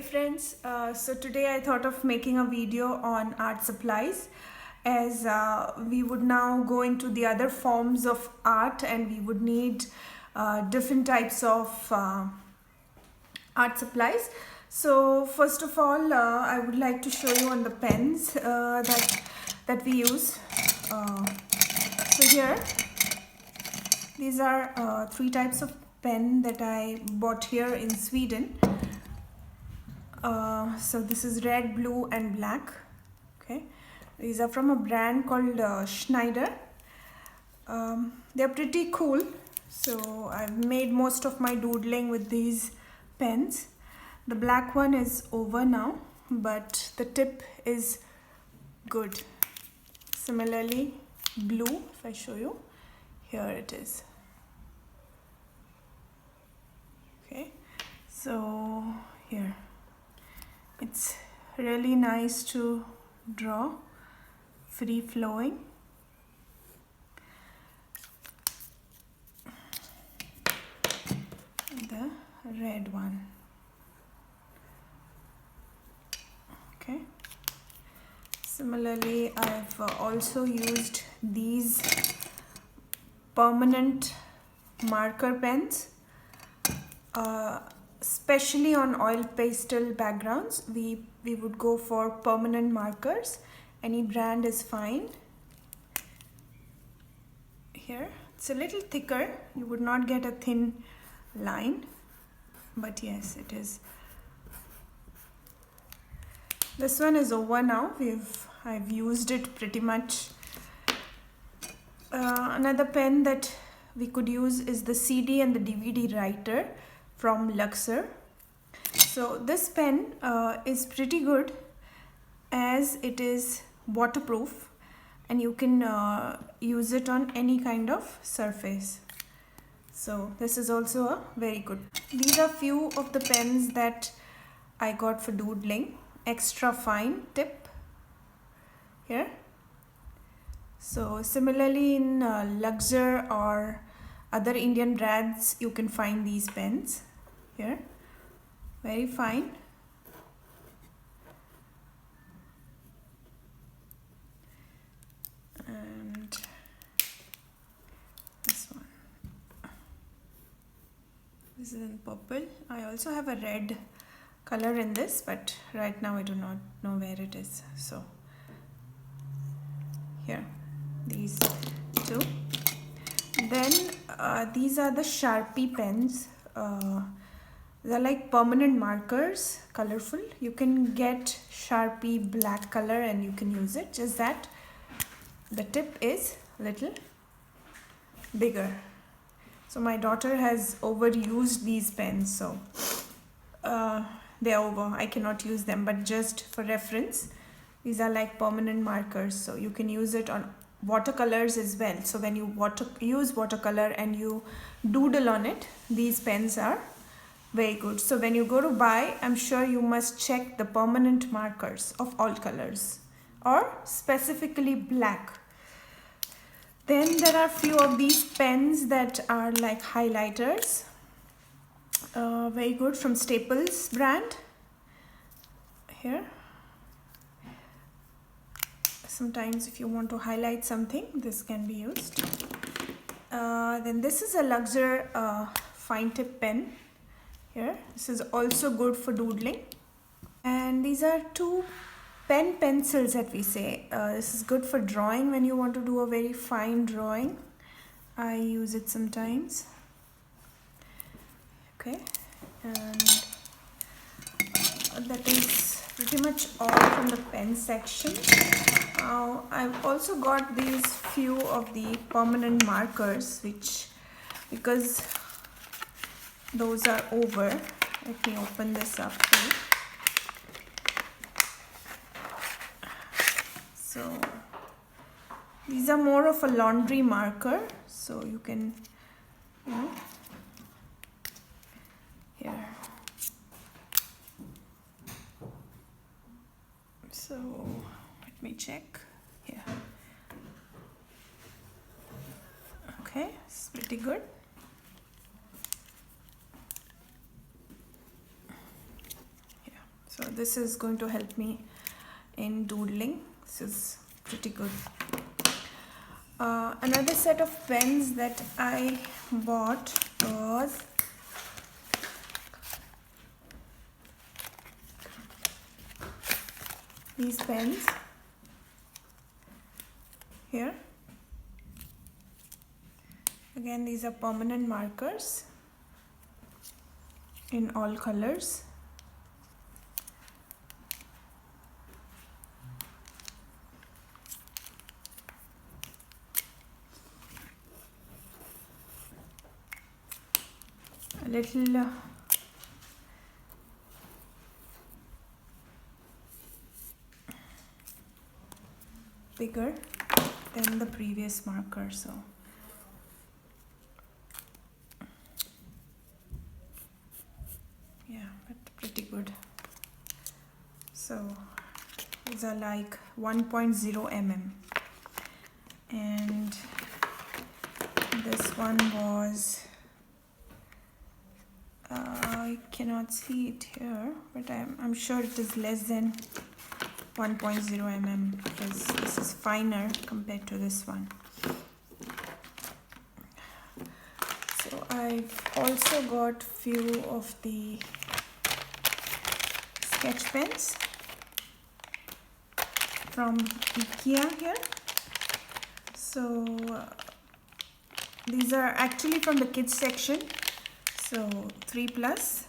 friends, so today I thought of making a video on art supplies as we would now go into the other forms of art and we would need different types of art supplies. So first of all, I would like to show you on the pens that we use. So here, these are three types of pen that I bought here in Sweden. So this is red, blue and black. Okay, these are from a brand called Schneider. They're pretty cool, so I've made most of my doodling with these pens. The black one is over now, but the tip is good. Similarly, blue, if I show you, here it is. Okay, so here it's really nice to draw, free flowing. The red one. Okay, similarly I've also used these permanent marker pens. Especially on oil pastel backgrounds, we would go for permanent markers. Any brand is fine. Here it's a little thicker, you would not get a thin line, but yes, it is. This one is over now. I've used it pretty much. Another pen that we could use is the CD and the DVD writer from Luxor. So this pen is pretty good as it is waterproof and you can use it on any kind of surface. So this is also a very good. These are few of the pens that I got for doodling. Extra fine tip here. So similarly in Luxor or other Indian brands, you can find these pens here, very fine. And this one, this is in purple. I also have a red color in this, but right now I do not know where it is. So here, these two. Then these are the Sharpie pens. They're like permanent markers, colorful. You can get Sharpie black color and you can use it. Just that the tip is a little bigger. So my daughter has overused these pens, so they're over. I cannot use them, but just for reference, these are like permanent markers, so you can use it on watercolors as well. So when you use watercolor and you doodle on it, these pens are very good. So when you go to buy, I'm sure you must check the permanent markers of all colors or specifically black. Then there are few of these pens that are like highlighters, very good, from Staples brand. Here, sometimes if you want to highlight something, this can be used. Then this is a Luxor fine tip pen. Here, this is also good for doodling. And these are two pen pencils that we say. This is good for drawing when you want to do a very fine drawing. I use it sometimes. Okay, and that is pretty much all from the pen section. I've also got these few of the permanent markers, which, because those are over, let me open this up too. So these are more of a laundry marker, so you can, here. So let me check here. Okay, it's pretty good. So this is going to help me in doodling. This is pretty good. Another set of pens that I bought was these pens here. Again, these are permanent markers in all colors. A little bigger than the previous marker, so yeah, but pretty good. So these are like 1.0 mm, and this one was I cannot see it here, but I'm sure it is less than 1.0 mm because this is finer compared to this one. So I've also got few of the sketch pens from IKEA here. So these are actually from the kids section, so 3+.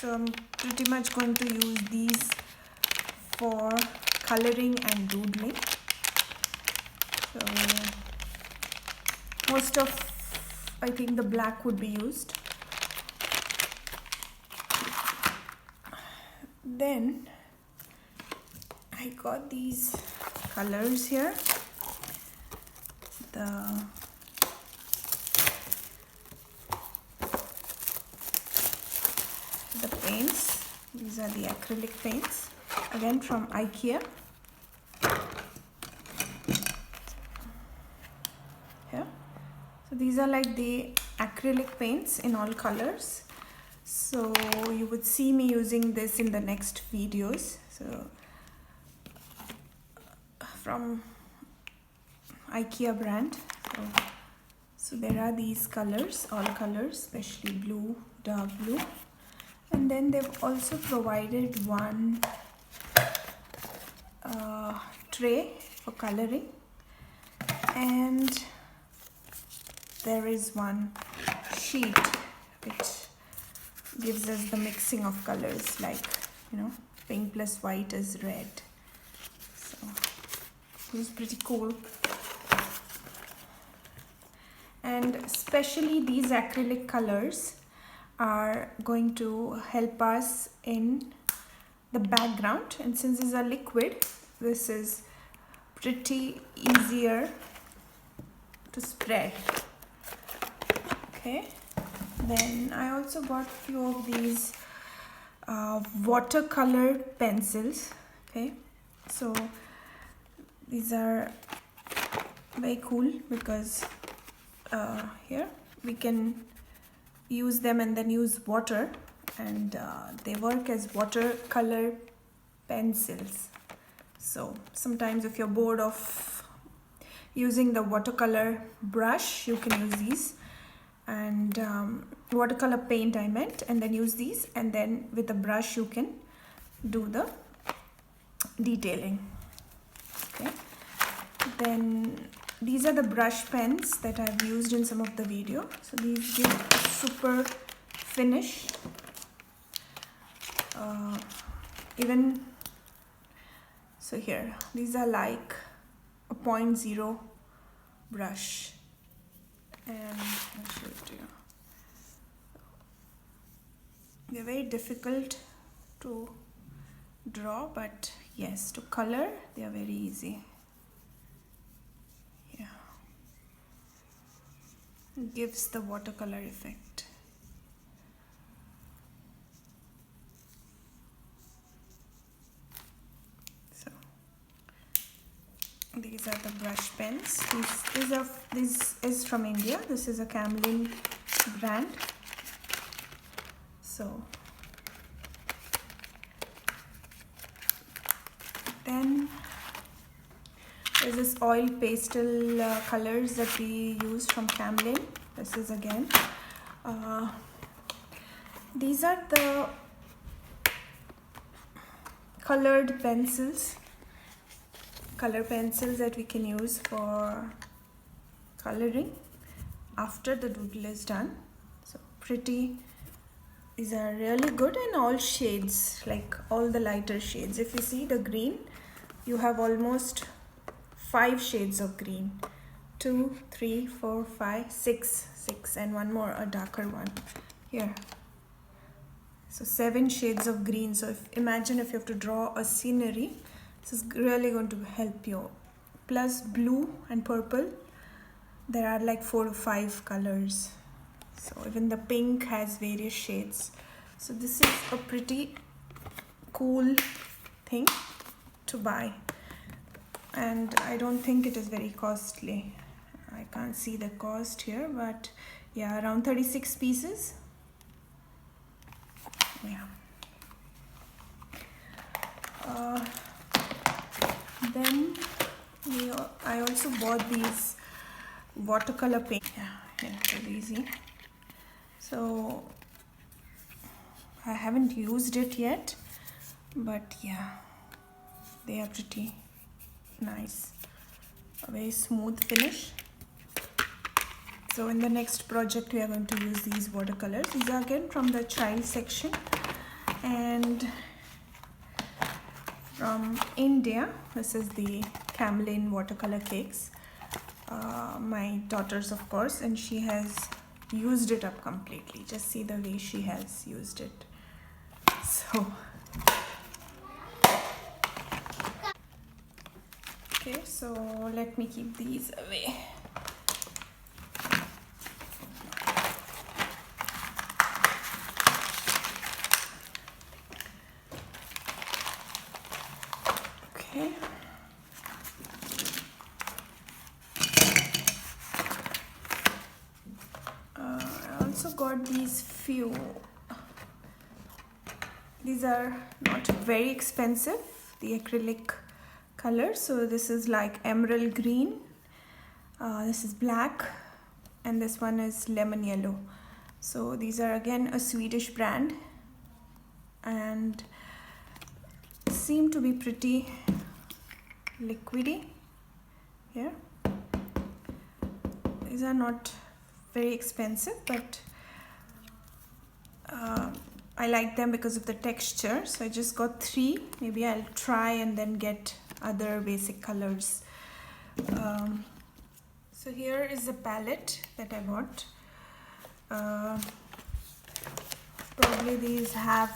So I'm pretty much going to use these for coloring and doodling. So most of, I think, the black would be used. Then I got these colors here. The paints, these are the acrylic paints, again from IKEA. Here, so these are like the acrylic paints in all colors. So you would see me using this in the next videos. So from IKEA brand. So there are these colors, all colors, especially blue, dark blue. And then they've also provided one tray for coloring, and there is one sheet which gives us the mixing of colors, like, you know, pink plus white is red. So it's pretty cool. And especially these acrylic colors are going to help us in the background, and since these are liquid, this is pretty easier to spread. Okay, then I also got few of these watercolor pencils. Okay, so these are very cool because here we can use them and then use water, and they work as watercolor pencils. So sometimes if you're bored of using the watercolor brush, you can use these, and watercolor paint I meant, and then use these, and then with a brush you can do the detailing. Okay, then these are the brush pens that I've used in some of the video. So these give a super finish. Even so here, these are like a 0.0 brush, and I'll show it to you. They're very difficult to draw, but yes, to color they are very easy. Gives the watercolor effect. So these are the brush pens. This is from India. This is a Camlin brand. So then there's this oil pastel colors that we use from Camlin. This is again, these are the colored pencils, color pencils that we can use for coloring after the doodle is done. So pretty. These are really good in all shades, like all the lighter shades. If you see the green, you have almost 5 shades of green. 2, 3, 4, 5, 6, and one more, a darker one here. So 7 shades of green. So imagine if you have to draw a scenery, this is really going to help you. Plus blue and purple, there are like 4 to 5 colors. So even the pink has various shades. So this is a pretty cool thing to buy. And I don't think it is very costly. I can't see the cost here, but yeah, around 36 pieces. Yeah. Then I also bought these watercolor paint. Yeah, it's easy. So I haven't used it yet, but yeah, they are pretty nice. A very smooth finish. So in the next project we are going to use these watercolors. These are again from the child section and from India. This is the Camlin watercolor cakes. My daughter's, of course, and she has used it up completely. Just see the way she has used it. So okay, so let me keep these away. Okay. I also got these few. These are not very expensive, the acrylic color. So this is like emerald green, this is black, and this one is lemon yellow. So these are again a Swedish brand and seem to be pretty liquidy here. These are not very expensive, but I like them because of the texture. So I just got 3. Maybe I'll try and then get other basic colors. So here is the palette that I bought. Probably these have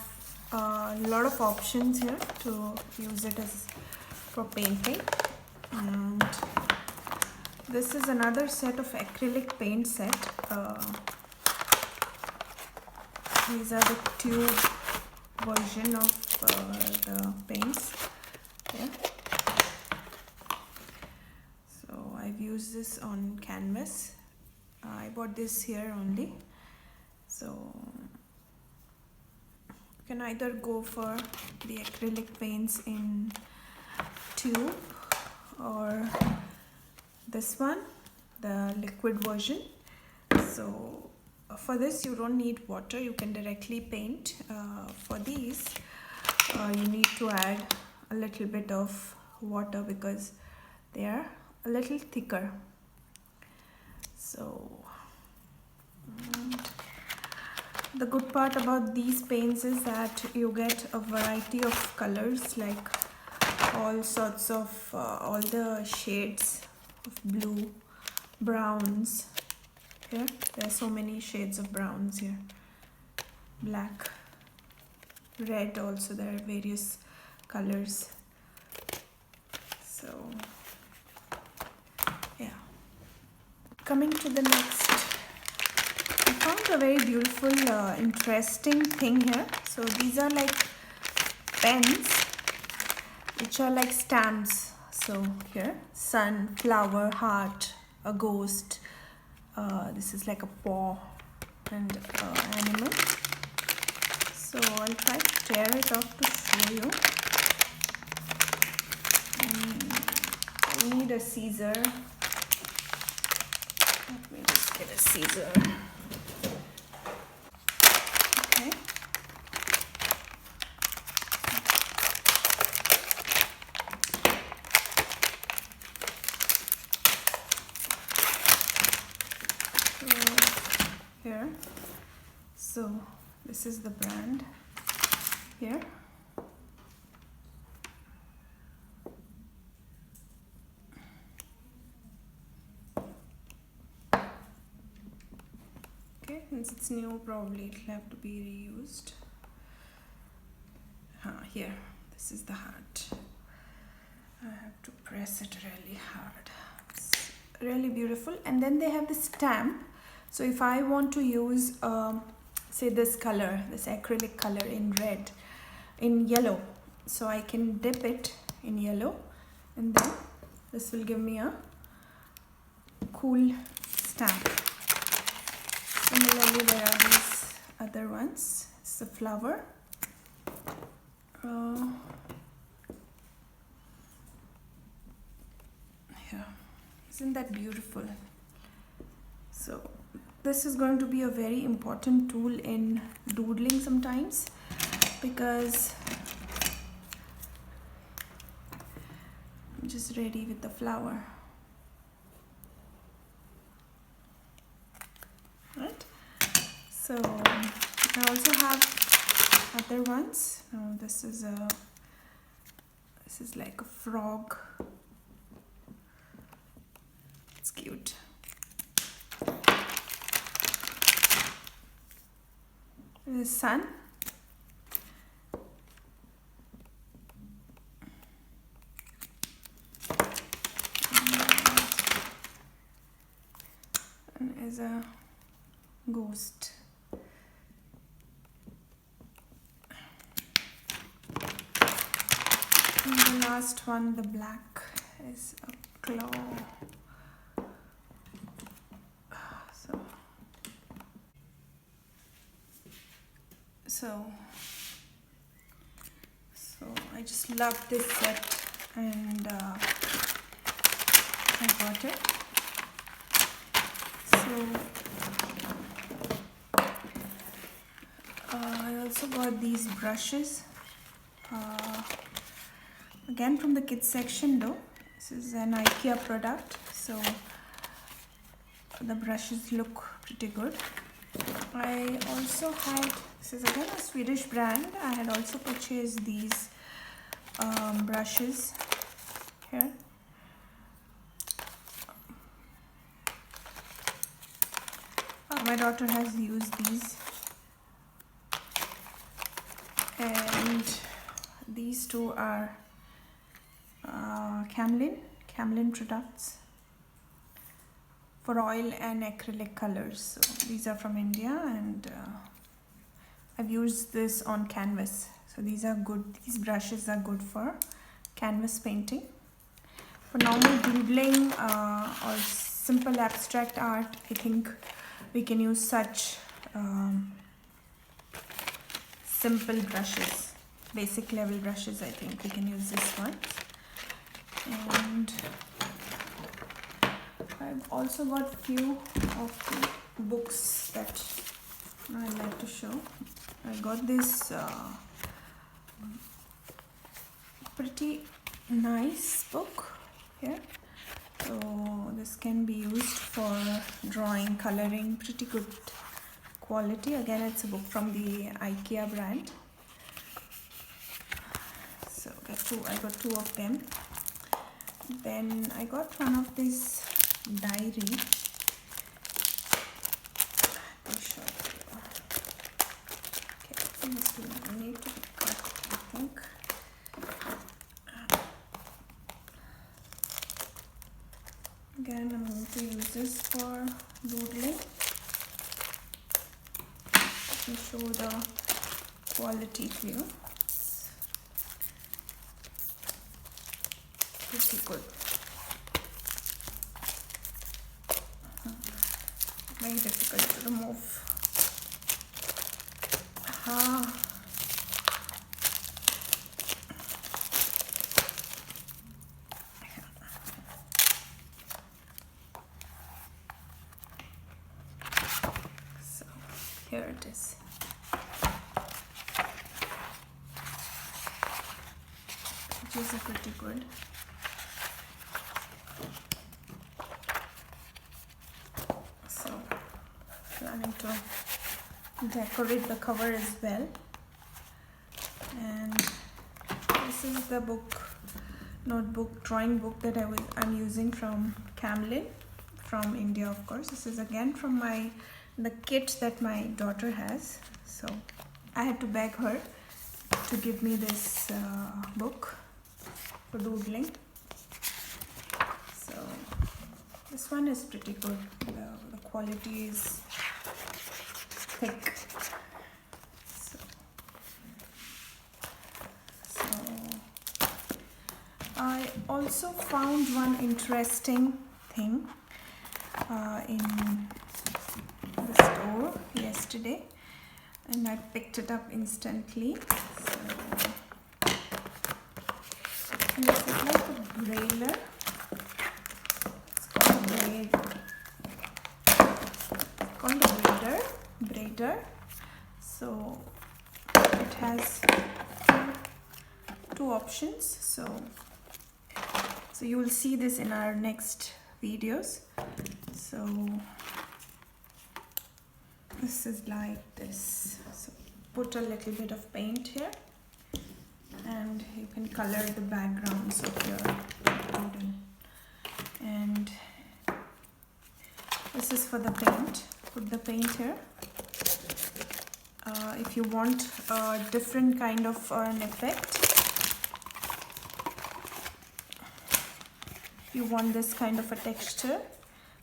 a lot of options here to use it as for painting. And this is another set of acrylic paint set. These are the tube version of the paints. Yeah. So I've used this on canvas. I bought this here only. So you can either go for the acrylic paints in tube or this one, the liquid version. So for this you don't need water, you can directly paint. For these you need to add a little bit of water because they are a little thicker. So the good part about these paints is that you get a variety of colors, like all sorts of all the shades of blue, browns. Here there are so many shades of browns here, black, red also, there are various colors. So yeah, coming to the next, I found a very beautiful interesting thing here. So these are like pens which are like stamps. So here, sun, flower, heart, a ghost, this is like a paw and animal. So I'll try to tear it off to show you. I need a scissor. Let me just get a scissor. Okay. Here, so this is the brand here. Okay, since it's new, probably it'll have to be reused. Here, this is the heart. I have to press it really hard. It's really beautiful. And then they have the stamp. So if I want to use say this color, this acrylic color in red, in yellow, so I can dip it in yellow, and then this will give me a cool stamp. Similarly, there are these other ones. It's a flower. Yeah, isn't that beautiful? So this is going to be a very important tool in doodling sometimes, because I'm just ready with the flower. Right? So I also have other ones. Now this is like a frog. It's cute. The sun. And is a ghost. And the last one, the black, is a claw. So I just love this set, and I got it. So I also got these brushes, again from the kids section though. This is an IKEA product, so the brushes look pretty good. I also had, this is again a Swedish brand, I had also purchased these brushes here. My daughter has used these, and these two are Camlin products for oil and acrylic colors. So these are from India, and I've used this on canvas. So these are good. These brushes are good for canvas painting. For normal doodling or simple abstract art, I think we can use such simple brushes, basic level brushes. I think we can use this one. And I've also got few of the books that I'd like to show. I got this pretty nice book here. So this can be used for drawing, coloring, pretty good quality. Again, it's a book from the IKEA brand. So I got two of them. Then I got one of this diary. I'll show you. Okay, I need to cut, I think. Again, I'm going to use this for doodling. Let me show the quality to you. Pretty good. Very difficult to remove. this. Which is pretty good. So planning to decorate the cover as well. And this is the notebook, drawing book that I'm using from Camlin, from India, of course. This is again from the kit that my daughter has. So I had to beg her to give me this book for doodling. So this one is pretty good. The quality is thick. I also found one interesting thing in the store yesterday, and I picked it up instantly. So this is like a braider. It's called a braider. So it has two options. So you will see this in our next videos. So this is like this. So put a little bit of paint here, and you can color the backgrounds of your doodle. And this is for the paint. Put the paint here. If you want a different kind of an effect, you want this kind of a texture,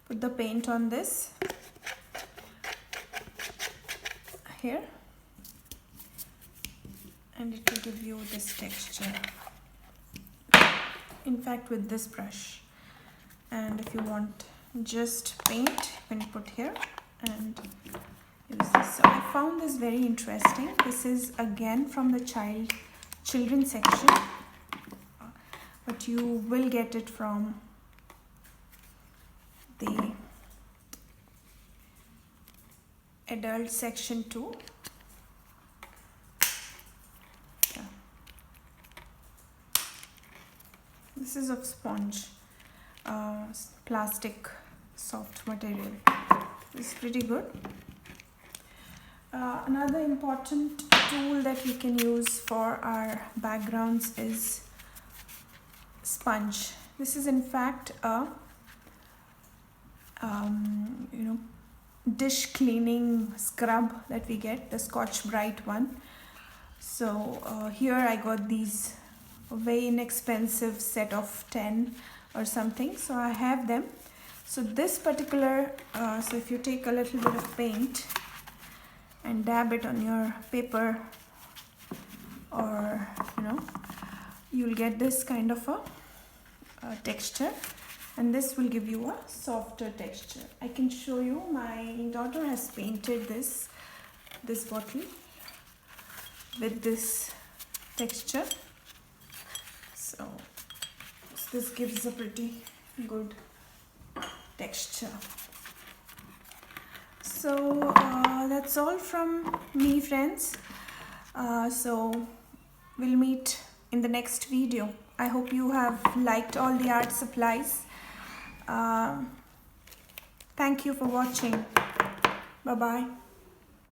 put the paint on this here, and it will give you this texture, in fact with this brush. And if you want just paint, you can put here and use this. So I found this very interesting. This is again from the children section, but you will get it from the adult section too. Yeah. This is of sponge, plastic, soft material. It's pretty good. Another important tool that we can use for our backgrounds is sponge. This is in fact a dish cleaning scrub that we get, the Scotch Brite one. So here I got these very inexpensive set of 10 or something, so I have them. So this particular so if you take a little bit of paint and dab it on your paper, or you'll get this kind of a texture, and this will give you a softer texture. I can show you. My daughter has painted this bottle with this texture, so this gives a pretty good texture. So that's all from me, friends. So we'll meet in the next video. I hope you have liked all the art supplies. Thank you for watching. Bye bye.